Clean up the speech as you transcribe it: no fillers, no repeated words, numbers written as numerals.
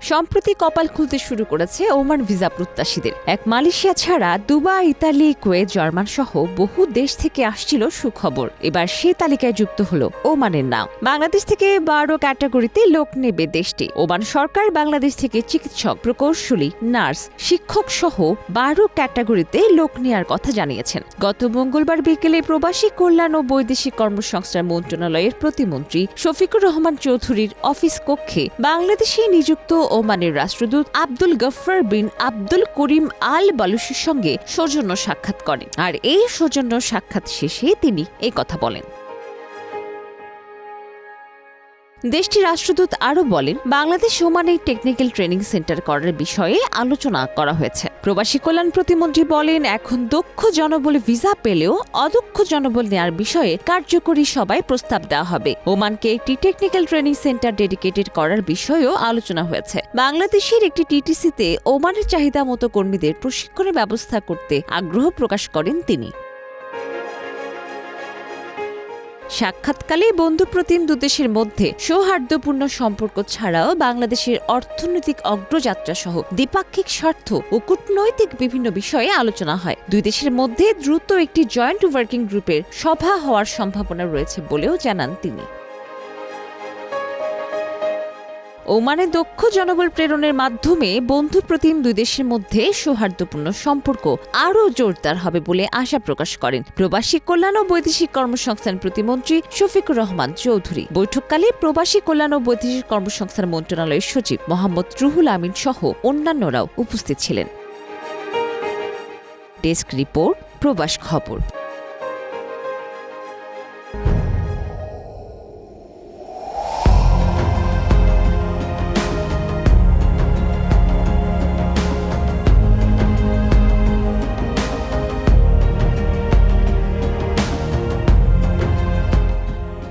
সম্প্রতি কপাল খুলতে শুরু করেছে ওমান ভিসা প্রত্যাশীদের। এক মালয়েশিয়া ছাড়া দুবাই, ইতালি, কুয়েত, জার্মান সহ বহু দেশ থেকে আসছিল সুখবর। এবার সেই তালিকায় যুক্ত হলো ওমানের নাম। বাংলাদেশ থেকে 12 ক্যাটাগরিতে লোক নেবে দেশটি। ওমান সরকার বাংলাদেশ থেকে চিকিৎসক, প্রকৌশলী, নার্স, শিক্ষক সহ 12 ক্যাটাগরিতে লোক নেওয়ার কথা জানিয়েছেন। গত মঙ্গলবার বিকেলে প্রবাসী কল্যাণ ও বৈদেশিক কর্মসংস্থান মন্ত্রণালয়ের প্রতিমন্ত্রী শফিকুর রহমান চৌধুরীর অফিস কক্ষে বাংলাদেশে নিযুক্ত ওমানের রাষ্ট্রদূত আব্দুল গফফার বিন আব্দুল করিম আল বালুসির সঙ্গে সৌজন্য সাক্ষাৎ করেন। আর এই সৌজন্য সাক্ষাৎ শেষে তিনি কথা বলেন। দেশটির রাষ্ট্রদূত আরও বলেন, বাংলাদেশ ওমানে টেকনিক্যাল ট্রেনিং সেন্টার করার বিষয়ে আলোচনা করা হয়েছে। প্রবাসী কল্যাণ প্রতিমন্ত্রী বলেন, এখন দক্ষ জনবল ভিসা পেলেও অদক্ষ জনবল নেওয়ার বিষয়ে কার্যকরী সভায় প্রস্তাব দেওয়া হবে। ওমানকে একটি টেকনিক্যাল ট্রেনিং সেন্টার ডেডিকেটেড করার বিষয়েও আলোচনা হয়েছে। বাংলাদেশের একটি টিটিসিতে ওমানের চাহিদা মতো কর্মীদের প্রশিক্ষণের ব্যবস্থা করতে আগ্রহ প্রকাশ করেন তিনি। সাক্ষাৎকালে বন্ধুপ্রতিম দুদেশের মধ্যে সৌহার্দ্যপূর্ণ সম্পর্ক ছাড়াও বাংলাদেশের অর্থনৈতিক অগ্রযাত্রা সহ দ্বিপাক্ষিক স্বার্থ ও কূটনৈতিক বিভিন্ন বিষয়ে আলোচনা হয়। দুই দেশের মধ্যে দ্রুত একটি জয়েন্ট ওয়ার্কিং গ্রুপের সভা হওয়ার সম্ভাবনা রয়েছে বলেও জানান তিনি। ওমানে দক্ষ জনবল প্রেরণের মাধ্যমে বন্ধুপ্রতিম দুই দেশের মধ্যে সৌহার্দ্যপূর্ণ সম্পর্ক আরও জোরদার হবে বলে আশা প্রকাশ করেন প্রবাসী কল্যাণ ও বৈদেশিক কর্মসংস্থান প্রতিমন্ত্রী শফিকুর রহমান চৌধুরী। বৈঠককালে প্রবাসী কল্যাণ ও বৈদেশিক কর্মসংস্থান মন্ত্রণালয়ের সচিব মোহাম্মদ রুহুল আমিন সহ অন্যান্যরাও উপস্থিত ছিলেন। ডেস্ক রিপোর্ট, প্রবাস খবর।